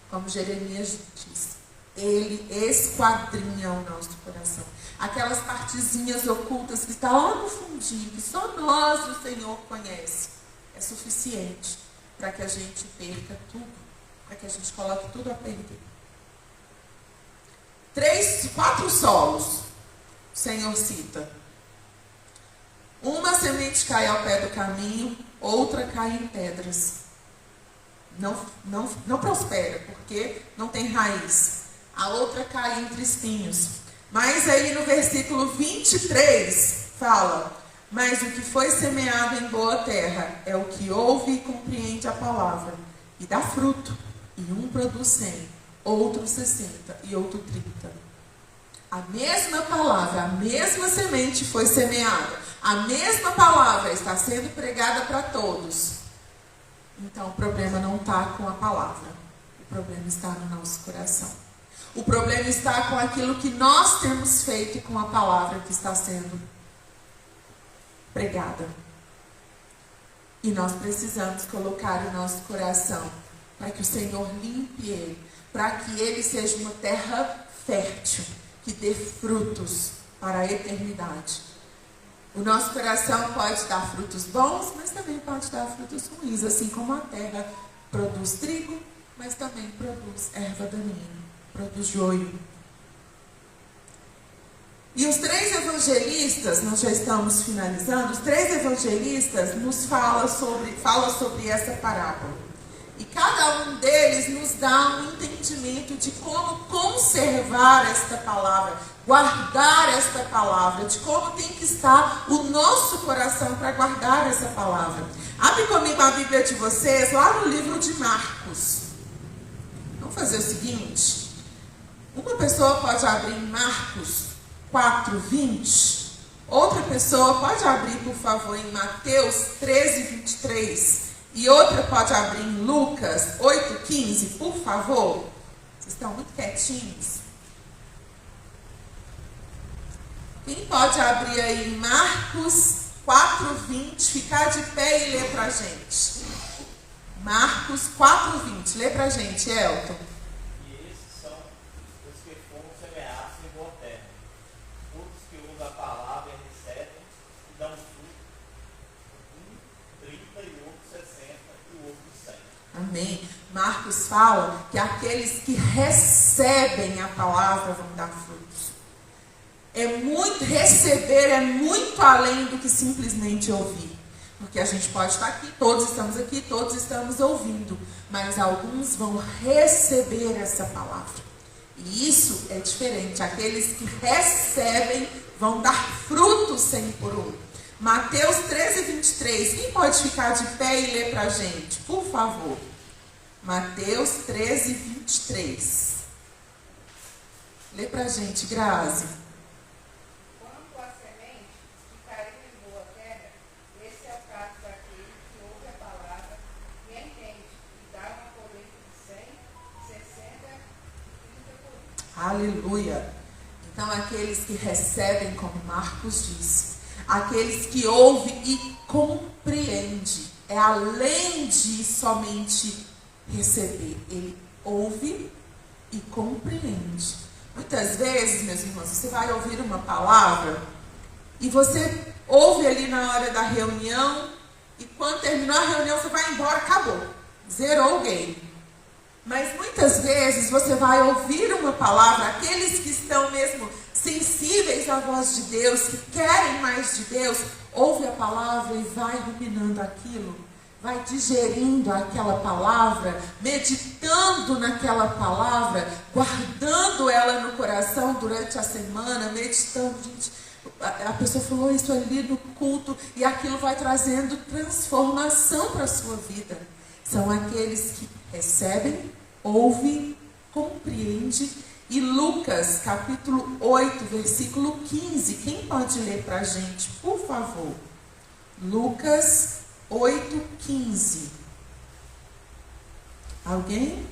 Como Jeremias diz, ele esquadrinha o nosso coração. Aquelas partezinhas ocultas que estão lá no fundinho, que só nós, o Senhor, conhece. É suficiente para que a gente perca tudo. Para que a gente coloque tudo a perder. 4 solos, o Senhor cita. Uma semente cai ao pé do caminho, outra cai em pedras. Não prospera, porque não tem raiz. A outra cai entre espinhos. Mas aí no versículo 23 fala: mas o que foi semeado em boa terra é o que ouve e compreende a palavra, e dá fruto. E um produz 100, outro 60 e outro 30. A mesma palavra, a mesma semente foi semeada. A mesma palavra está sendo pregada para todos. Então o problema não está com a palavra. O problema está no nosso coração. O problema está com aquilo que nós temos feito com a palavra que está sendo pregada. E nós precisamos colocar o nosso coração para que o Senhor limpe ele, para que ele seja uma terra fértil, que dê frutos para a eternidade. O nosso coração pode dar frutos bons, mas também pode dar frutos ruins, assim como a terra produz trigo, mas também produz erva daninha, produz joio. E os 3 evangelistas, nós já estamos finalizando, os 3 evangelistas nos falam sobre essa parábola. E cada um deles nos dá um entendimento de como conservar esta palavra, guardar esta palavra, de como tem que estar o nosso coração para guardar essa palavra. Abre comigo a Bíblia de vocês, lá no livro de Marcos. Vamos fazer o seguinte. Uma pessoa pode abrir em Marcos 4:20. Outra pessoa pode abrir, por favor, em Mateus 13:23. E outra pode abrir em Lucas 8:15, por favor. Vocês estão muito quietinhos. Quem pode abrir aí em Marcos 4:20, ficar de pé e ler pra gente? Marcos 4:20, lê pra gente, Elton. E esses são os que foram semeados em boa terra, outros que ouvem a palavra e recebem, e dão fruto, 30 e outros 60 e outros 100. Amém. Marcos fala que aqueles que recebem a palavra vão dar frutos. Receber é muito além do que simplesmente ouvir. Porque a gente pode estar aqui, todos estamos ouvindo, mas alguns vão receber essa palavra. E isso é diferente. Aqueles que recebem vão dar frutos 100 por 1. Mateus 13:23. Quem pode ficar de pé e ler para a gente, por favor? Mateus 13:23. Lê para a gente, Grazi. Quanto à semente que caiu em boa terra, esse é o caso daquele que ouve a palavra e entende, e dá uma colheita de 100, 60 e 30 por 1. Aleluia. Então, aqueles que recebem, como Marcos disse, aqueles que ouvem e compreendem, é além de somente receber, ele ouve e compreende. Muitas vezes, meus irmãos, você vai ouvir uma palavra e você ouve ali na hora da reunião e quando terminou a reunião você vai embora, acabou, zerou o game. Mas muitas vezes você vai ouvir uma palavra, aqueles que estão mesmo sensíveis à voz de Deus, que querem mais de Deus, ouve a palavra e vai ruminando aquilo, vai digerindo aquela palavra, meditando naquela palavra, guardando ela no coração durante a semana, meditando. Gente, a pessoa falou isso ali no culto e aquilo vai trazendo transformação para a sua vida. São aqueles que recebem, ouvem, compreendem. E Lucas, capítulo 8, versículo 15. Quem pode ler para a gente, por favor? Lucas 8:15. Alguém?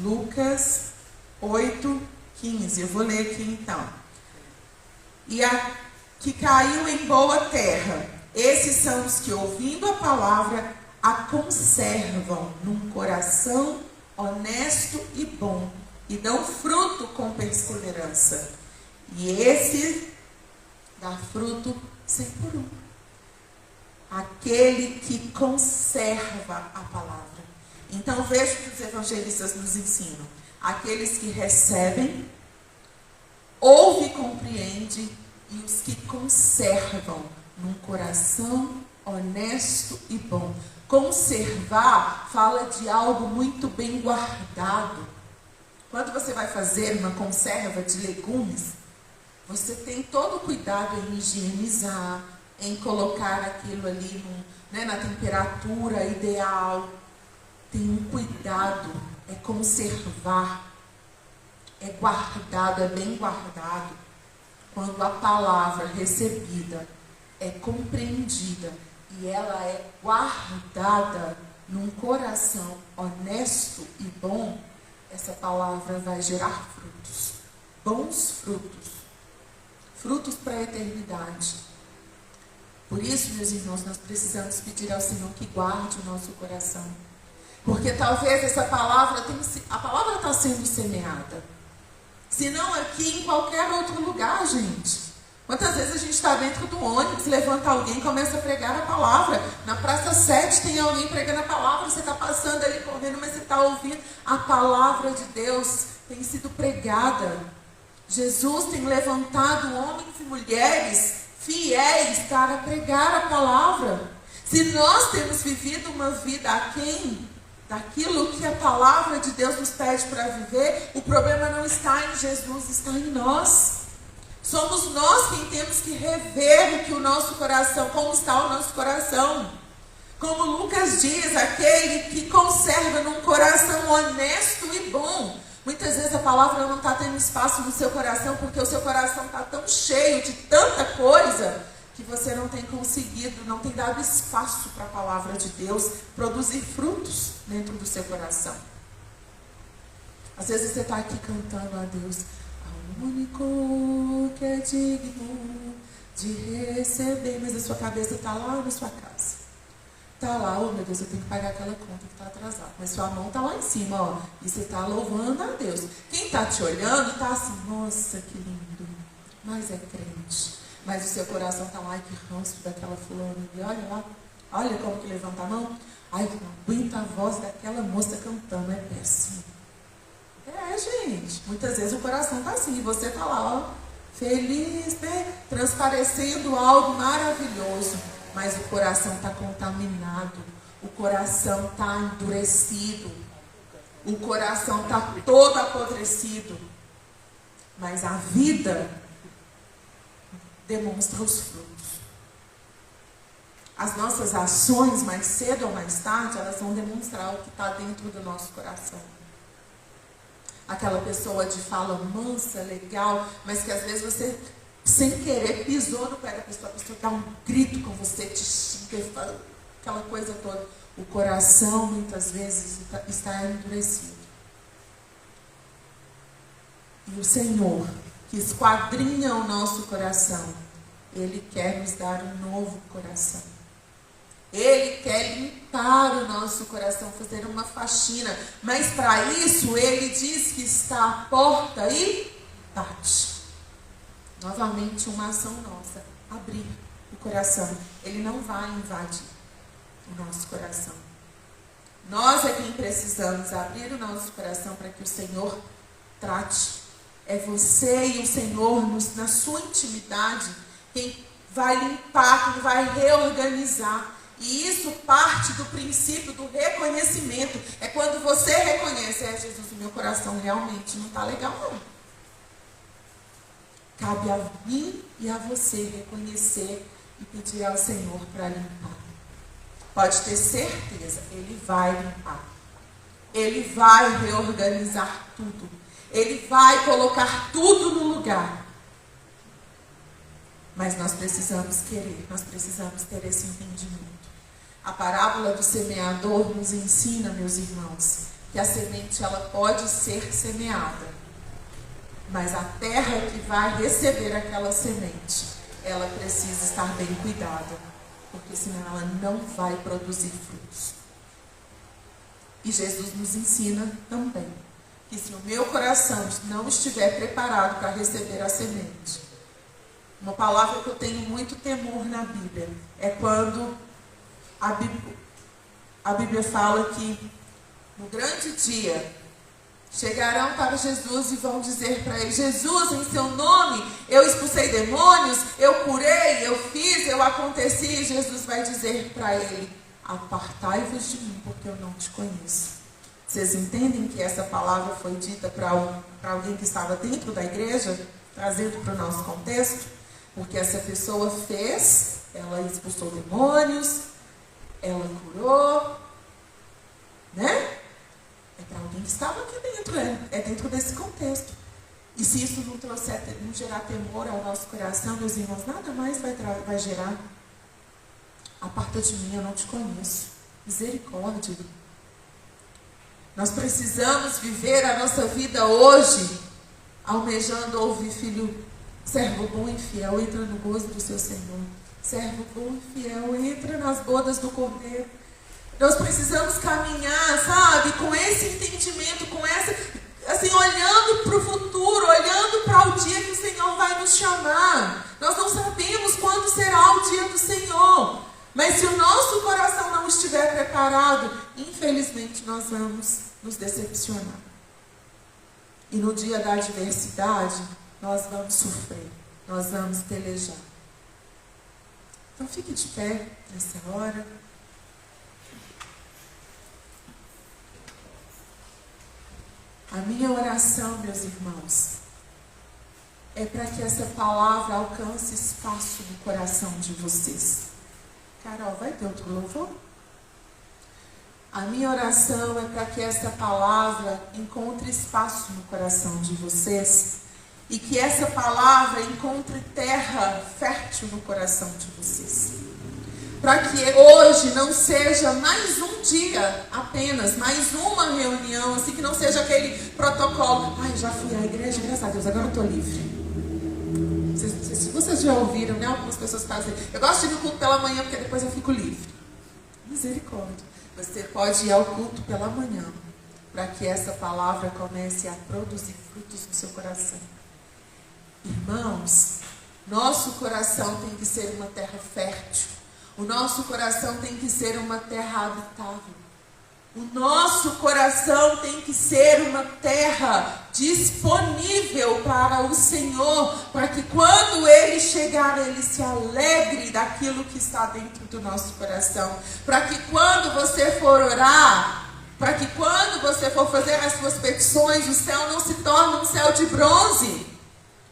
Lucas 8:15. Eu vou ler aqui então. E a que caiu em boa terra, esses são os que, ouvindo a palavra, a conservam num coração honesto e bom, e dão fruto com perseverança. E esse dá fruto 100 por 1. Aquele que conserva a palavra. Então veja o que os evangelistas nos ensinam. Aqueles que recebem, ouvem e compreendem, e os que conservam num coração honesto e bom. Conservar fala de algo muito bem guardado. Quando você vai fazer uma conserva de legumes, você tem todo o cuidado em higienizar, em colocar aquilo ali na temperatura ideal. Tem um cuidado, é conservar, é guardado, é bem guardado. Quando a palavra recebida é compreendida e ela é guardada num coração honesto e bom, essa palavra vai gerar frutos, bons frutos, frutos para a eternidade. Por isso, meus irmãos, nós precisamos pedir ao Senhor que guarde o nosso coração, porque talvez essa palavra a palavra está sendo semeada, se não aqui, em qualquer outro lugar, gente. Quantas vezes a gente está dentro do ônibus, levanta alguém e começa a pregar a palavra. Na Praça 7 tem alguém pregando a palavra, você está passando ali correndo, mas você está ouvindo. A palavra de Deus tem sido pregada. Jesus tem levantado homens e mulheres fiéis para pregar a palavra. Se nós temos vivido uma vida aquém daquilo que a palavra de Deus nos pede para viver, o problema não está em Jesus, está em nós. Somos nós quem temos que rever o que o nosso coração, como está o nosso coração. Como Lucas diz, aquele que conserva num coração honesto e bom. Muitas vezes a palavra não está tendo espaço no seu coração, porque o seu coração está tão cheio de tanta coisa, que você não tem conseguido, não tem dado espaço para a palavra de Deus produzir frutos dentro do seu coração. Às vezes você está aqui cantando a Deus, ao único que é digno de receber, mas a sua cabeça está lá na sua casa. Está lá, oh meu Deus, eu tenho que pagar aquela conta que está atrasada. Mas sua mão está lá em cima, ó, e você está louvando a Deus. Quem está te olhando está assim, nossa, que lindo, mas é crente. Mas o seu coração está lá, que ranço daquela fulana. E olha lá, olha como que levanta a mão. Ai, não aguenta a voz daquela moça cantando, é péssimo. É, gente, muitas vezes o coração está assim, e você está lá, ó, feliz, né? Transparecendo algo maravilhoso, mas o coração está contaminado, o coração está endurecido, o coração está todo apodrecido, mas a vida demonstra os frutos. As nossas ações, mais cedo ou mais tarde, elas vão demonstrar o que está dentro do nosso coração. Aquela pessoa de fala mansa, legal, mas que às vezes você, sem querer, pisou no pé da pessoa, a pessoa dá um grito com você, te xinga, fala aquela coisa toda. O coração, muitas vezes, está endurecido. E o Senhor, que esquadrinha o nosso coração, Ele quer nos dar um novo coração. Ele quer limpar o nosso coração, fazer uma faxina. Mas para isso, Ele diz que está à porta e bate. Novamente, uma ação nossa, abrir o coração. Ele não vai invadir o nosso coração. Nós é quem precisamos abrir o nosso coração para que o Senhor trate. É você e o Senhor, na sua intimidade, quem vai limpar, quem vai reorganizar. E isso parte do princípio do reconhecimento. É quando você reconhece, Jesus, o meu coração realmente não está legal, não. Cabe a mim e a você reconhecer e pedir ao Senhor para limpar. Pode ter certeza, Ele vai limpar. Ele vai reorganizar tudo. Ele vai colocar tudo no lugar. Mas nós precisamos querer, nós precisamos ter esse entendimento. A parábola do semeador nos ensina, meus irmãos, que a semente ela pode ser semeada, mas a terra que vai receber aquela semente, ela precisa estar bem cuidada, porque senão ela não vai produzir frutos. E Jesus nos ensina também que se o meu coração não estiver preparado para receber a semente, uma palavra que eu tenho muito temor na Bíblia é quando a Bíblia fala que no grande dia chegarão para Jesus e vão dizer para ele: Jesus, em seu nome eu expulsei demônios, eu curei, eu fiz, eu aconteci. E Jesus vai dizer para ele: apartai-vos de mim, porque eu não te conheço. Vocês entendem que essa palavra foi dita para alguém que estava dentro da igreja, trazendo para o nosso contexto? Porque essa pessoa fez, ela expulsou demônios, ela curou, né? É para alguém que estava aqui dentro, é dentro desse contexto. E se isso não gerar temor ao nosso coração, meus irmãos, nada mais vai gerar. Aparta de mim, eu não te conheço. Misericórdia. Nós precisamos viver a nossa vida hoje, almejando ouvir: filho, servo bom e fiel, entra no gozo do seu Senhor. Servo bom e fiel, entra nas bodas do Cordeiro. Nós precisamos caminhar, sabe, com esse entendimento, com essa, assim, olhando para o futuro, olhando para o dia que o Senhor vai nos chamar. Nós não sabemos quando será o dia do Senhor, mas se o nosso coração não estiver preparado, infelizmente nós vamos nos decepcionar. E no dia da adversidade, nós vamos sofrer, nós vamos pelejar. Então fique de pé nessa hora. A minha oração, meus irmãos, é para que essa palavra alcance espaço no coração de vocês. Carol, vai ter outro louvor? A minha oração é para que essa palavra encontre espaço no coração de vocês e que essa palavra encontre terra fértil no coração de vocês. para que hoje não seja mais um dia apenas, mais uma reunião, assim, que não seja aquele protocolo. Ai, já fui à igreja, graças a Deus, agora eu estou livre. Vocês já ouviram, né? Algumas pessoas fazem. Eu gosto de ir no culto pela manhã, porque depois eu fico livre. Misericórdia. Você pode ir ao culto pela manhã, para que essa palavra comece a produzir frutos no seu coração. Irmãos, nosso coração tem que ser uma terra fértil. O nosso coração tem que ser uma terra habitável. O nosso coração tem que ser uma terra disponível para o Senhor, para que quando Ele chegar, Ele se alegre daquilo que está dentro do nosso coração. Para que quando você for orar, para que quando você for fazer as suas petições, o céu não se torne um céu de bronze,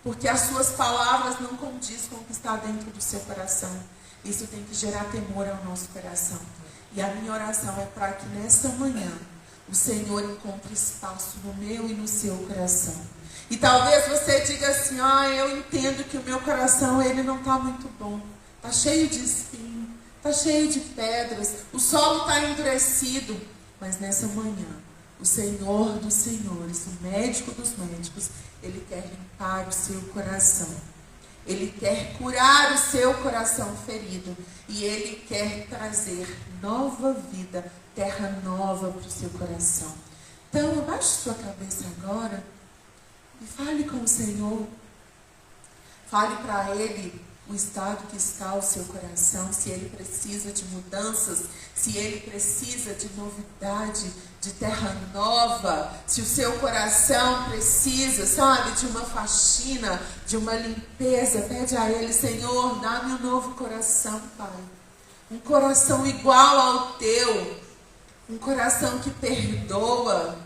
porque as suas palavras não condizem com o que está dentro do seu coração. Isso tem que gerar temor ao nosso coração. E a minha oração é para que nesta manhã o Senhor encontre espaço no meu e no seu coração. E talvez você diga assim: eu entendo que o meu coração ele não está muito bom. Está cheio de espinho, está cheio de pedras, o solo está endurecido. Mas nessa manhã, o Senhor dos senhores, o médico dos médicos, Ele quer limpar o seu coração. Ele quer curar o seu coração ferido. E Ele quer trazer nova vida, terra nova para o seu coração. Então, abaixe sua cabeça agora e fale com o Senhor. Fale para Ele o estado que está o seu coração, se Ele precisa de mudanças, se Ele precisa de novidade, de terra nova, se o seu coração precisa, de uma faxina, de uma limpeza. Pede a Ele: Senhor, dá-me um novo coração, Pai. Um coração igual ao teu, um coração que perdoa.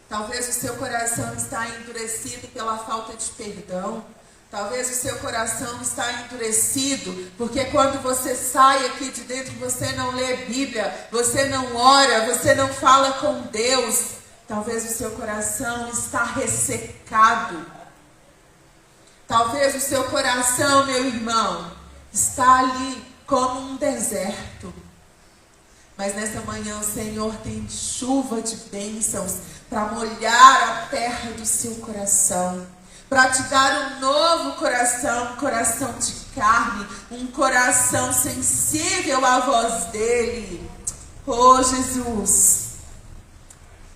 Talvez o seu coração está endurecido pela falta de perdão. Talvez o seu coração está endurecido, porque quando você sai aqui de dentro, você não lê Bíblia, você não ora, você não fala com Deus. Talvez o seu coração está ressecado. Talvez o seu coração, meu irmão, está ali como um deserto. Mas nessa manhã o Senhor tem chuva de bênçãos para molhar a terra do seu coração, para te dar um novo coração, um coração de carne, um coração sensível à voz dEle. Oh, Jesus,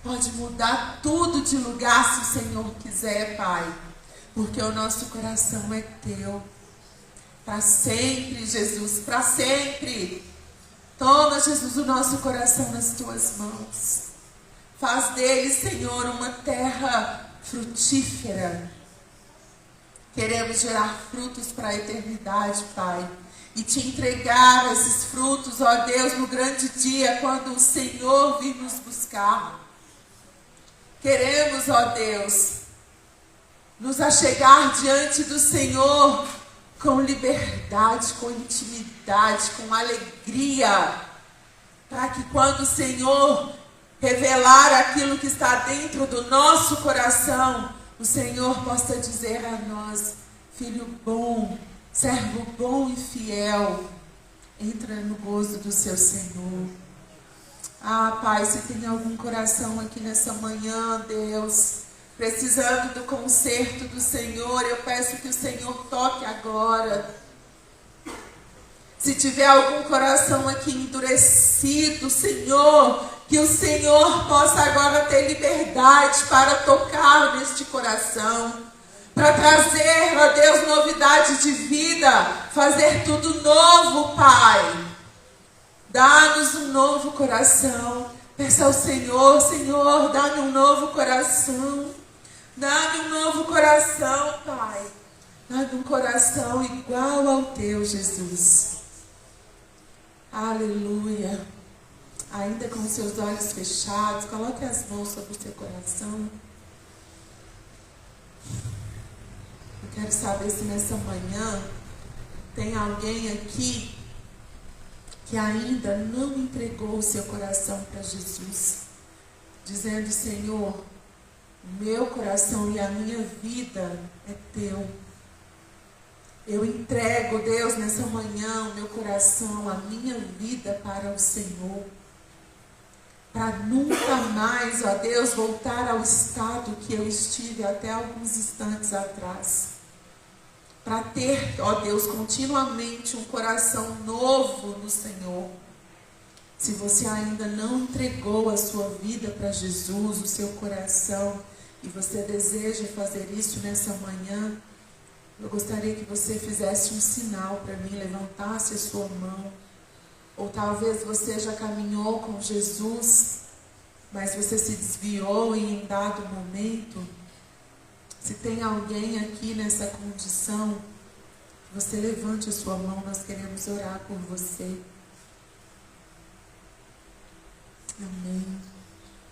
pode mudar tudo de lugar se o Senhor quiser, Pai, porque o nosso coração é teu. Para sempre, Jesus, para sempre. Toma, Jesus, o nosso coração nas tuas mãos. Faz dele, Senhor, uma terra frutífera. Queremos gerar frutos para a eternidade, Pai. E te entregar esses frutos, ó Deus, no grande dia, quando o Senhor vir nos buscar. Queremos, ó Deus, nos achegar diante do Senhor com liberdade, com intimidade, com alegria, para que quando o Senhor revelar aquilo que está dentro do nosso coração, o Senhor possa dizer a nós: filho bom, servo bom e fiel, entra no gozo do seu Senhor. Ah, Pai, se tem algum coração aqui nessa manhã, Deus, precisando do conserto do Senhor, eu peço que o Senhor toque agora. Se tiver algum coração aqui endurecido, Senhor, que o Senhor possa agora ter liberdade para tocar neste coração, para trazer, ó Deus, novidade de vida, fazer tudo novo, Pai. Dá-nos um novo coração. Peça ao Senhor: Senhor, dá-me um novo coração. Dá-me um novo coração, Pai. Dá-me um coração igual ao teu, Jesus. Aleluia. Ainda com seus olhos fechados, coloque as mãos sobre o seu coração. Eu quero saber se nessa manhã tem alguém aqui que ainda não entregou o seu coração para Jesus, dizendo: Senhor, o meu coração e a minha vida é teu. Eu entrego, Deus, nessa manhã, o meu coração, a minha vida para o Senhor. Para nunca mais, ó Deus, voltar ao estado que eu estive até alguns instantes atrás. Para ter, ó Deus, continuamente um coração novo no Senhor. Se você ainda não entregou a sua vida para Jesus, o seu coração, e você deseja fazer isso nessa manhã, eu gostaria que você fizesse um sinal para mim, levantasse a sua mão. Ou talvez você já caminhou com Jesus, mas você se desviou em um dado momento. Se tem alguém aqui nessa condição, você levante a sua mão, nós queremos orar por você. Amém.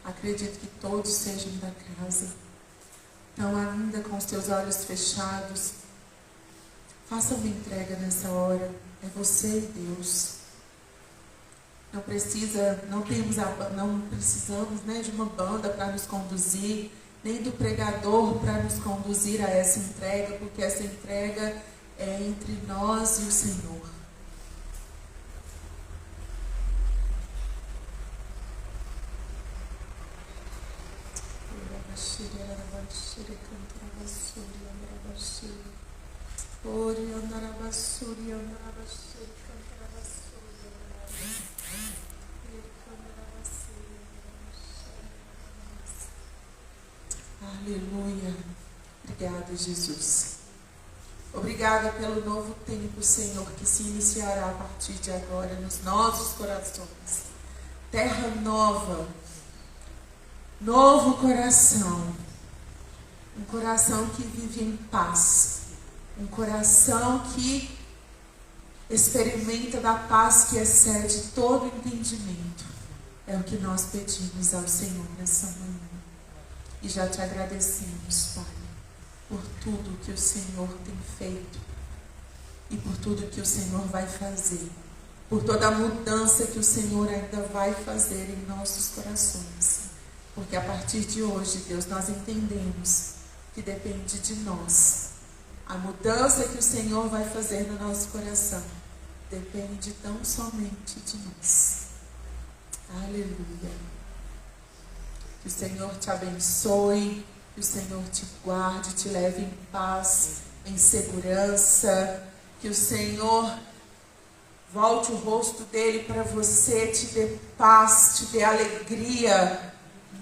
Acredito que todos sejam da casa. Então, ainda com os teus olhos fechados, faça uma entrega nessa hora. É você e Deus. Não precisamos, né, de uma banda para nos conduzir, nem do pregador para nos conduzir a essa entrega, porque essa entrega é entre nós e o Senhor. Aleluia. Obrigada, Jesus. Obrigada pelo novo tempo, Senhor, que se iniciará a partir de agora nos nossos corações. Terra nova, novo coração, um coração que vive em paz, um coração que experimenta da paz que excede todo entendimento. É o que nós pedimos ao Senhor nessa manhã. E já te agradecemos, Pai, por tudo que o Senhor tem feito e por tudo que o Senhor vai fazer, por toda a mudança que o Senhor ainda vai fazer em nossos corações. Porque a partir de hoje, Deus, nós entendemos que depende de nós. A mudança que o Senhor vai fazer no nosso coração depende tão somente de nós. Aleluia. Que o Senhor te abençoe, que o Senhor te guarde, te leve em paz, em segurança, que o Senhor volte o rosto dele para você, te dê paz, te dê alegria,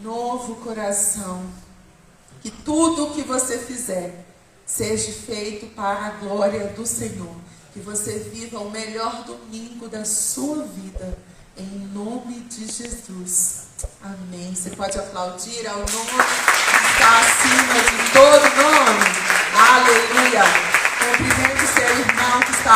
novo coração. Que tudo o que você fizer seja feito para a glória do Senhor. Que você viva o melhor domingo da sua vida, em nome de Jesus. Amém. Você pode aplaudir ao nome que está acima de todo nome. Aleluia. Cumprimente seu irmão que está